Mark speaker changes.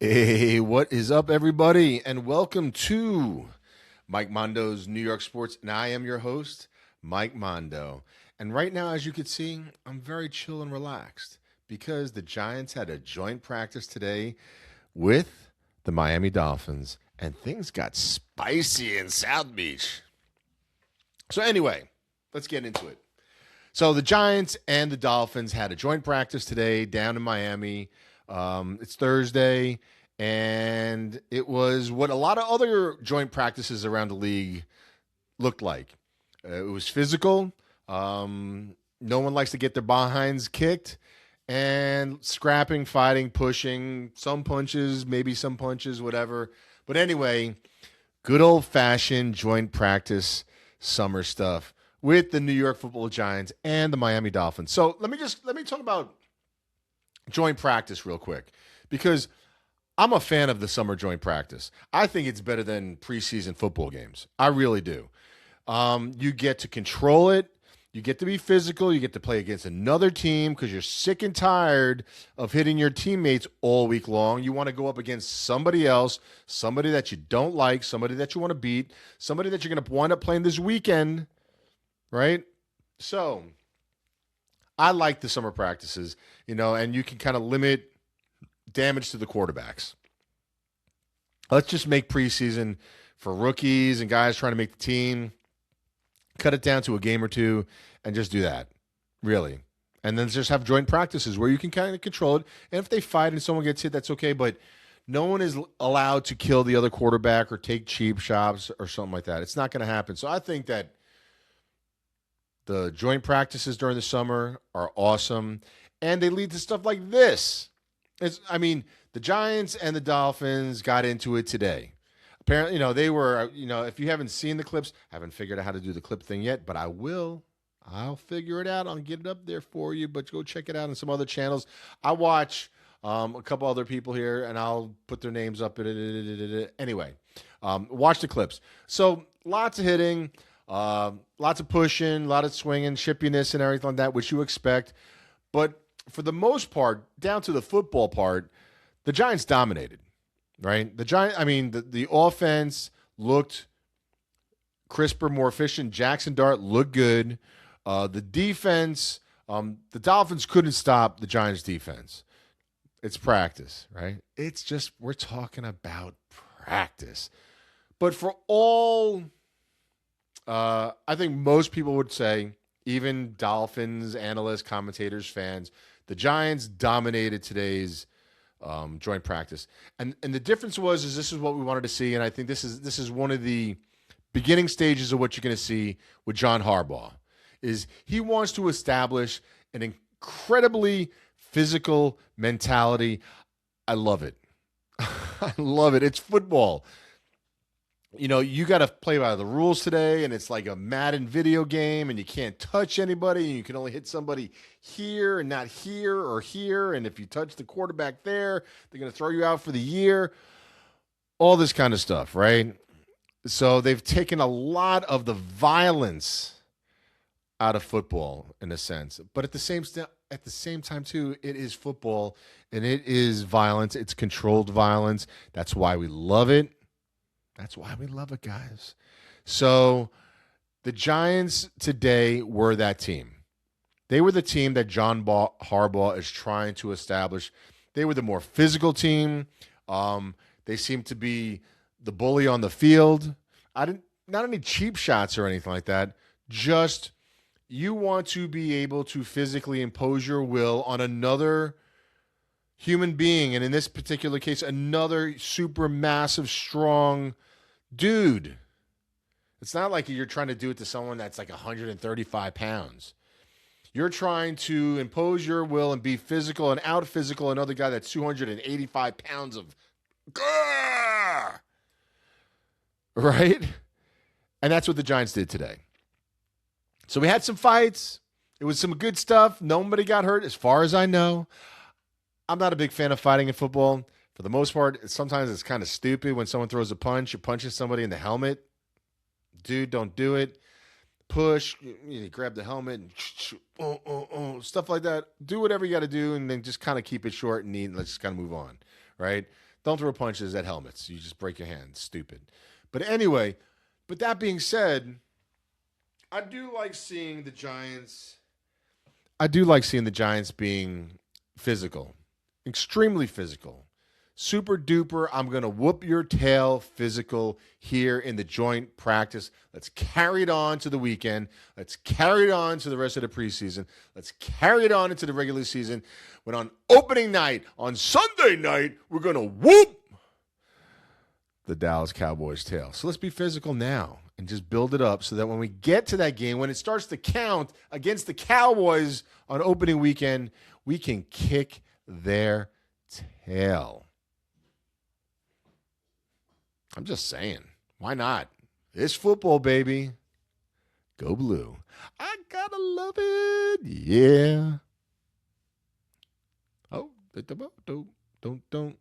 Speaker 1: Hey, what is up, everybody? And welcome to Mike Mondo's New York Sports. And I am your host, Mike Mondo. And right now, as you can see, I'm very chill and relaxed because the Giants had a joint practice today with the Miami Dolphins, and things got spicy in South Beach. So, anyway, let's get into it. So, the Giants and the Dolphins had a joint practice today down in Miami. It's Thursday, and it was what a lot of other joint practices around the league looked like. It was physical. No one likes to get their behinds kicked, and scrapping, fighting, pushing, some punches, maybe some punches, whatever. But anyway, good old fashioned joint practice summer stuff with the New York Football Giants and the Miami Dolphins. So let me talk about joint practice real quick because I'm a fan of the summer joint practice. I think it's better than preseason football games. I really do. You get to control it. You get to be physical. You get to play against another team because you're sick and tired of hitting your teammates all week long. You want to go up against somebody else, somebody that you don't like, somebody that you want to beat, somebody that you're going to wind up playing this weekend, right? So I like the summer practices, and you can kind of limit damage to the quarterbacks. Let's just make preseason for rookies and guys trying to make the team. Cut it down to a game or two and just do that, really. And then just have joint practices where you can kind of control it. And if they fight and someone gets hit, that's okay. But no one is allowed to kill the other quarterback or take cheap shots or something like that. It's not going to happen. So I think that the joint practices during the summer are awesome, and they lead to stuff like this. The Giants and the Dolphins got into it today. Apparently, they were, if you haven't seen the clips, haven't figured out how to do the clip thing yet, but I will. I'll figure it out. I'll get it up there for you, but go check it out on some other channels. I watch a couple other people here, and I'll put their names up. Anyway, watch the clips. So lots of hitting, lots of pushing, a lot of swinging, chippiness, and everything like that, which you expect. But for the most part, down to the football part, the Giants dominated. Right? The offense looked crisper, more efficient. Jackson Dart looked good. The defense, the Dolphins couldn't stop the Giants' defense. It's practice, right? It's just, we're talking about practice. But for all, I think most people would say, even Dolphins, analysts, commentators, fans, the Giants dominated today's joint practice. And the difference is this is what we wanted to see, and I think this is one of the beginning stages of what you're going to see with John Harbaugh, is he wants to establish an incredibly physical mentality. I love it. I love it. It's football. You got to play by the rules today, and it's like a Madden video game, and you can't touch anybody, and you can only hit somebody here and not here or here, and if you touch the quarterback there, they're going to throw you out for the year. All this kind of stuff, right? So they've taken a lot of the violence out of football, in a sense, but at the same time too, it is football, and it is violence. It's controlled violence. That's why we love it. That's why we love it, guys. So the Giants today were that team. They were the team that John Harbaugh is trying to establish. They were the more physical team. They seemed to be the bully on the field. Not any cheap shots or anything like that. Just you want to be able to physically impose your will on another human being, and in this particular case, another super massive, strong dude. It's not like you're trying to do it to someone that's like 135 pounds. You're trying to impose your will and be physical and out physical another guy that's 285 pounds of grrr, right? And that's what the Giants did today. So we had some fights. It was some good stuff. Nobody got hurt as far as I know. I'm not a big fan of fighting in football. For the most part, sometimes it's kind of stupid when someone throws a punch, you punches somebody in the helmet. Dude, don't do it. Push, you grab the helmet, and stuff like that. Do whatever you got to do, and then just kind of keep it short and neat, and let's just kind of move on, right? Don't throw punches at helmets. You just break your hand. Stupid. But anyway, but that being said, I do like seeing the Giants. I do like seeing the Giants being physical, extremely physical. Super duper, I'm going to whoop your tail physical here in the joint practice. Let's carry it on to the weekend. Let's carry it on to the rest of the preseason. Let's carry it on into the regular season. When on opening night, on Sunday night, we're going to whoop the Dallas Cowboys tail. So let's be physical now and just build it up so that when we get to that game, when it starts to count against the Cowboys on opening weekend, we can kick their tail. I'm just saying. Why not? It's football, baby. Go blue. I gotta love it. Yeah. Oh, don't.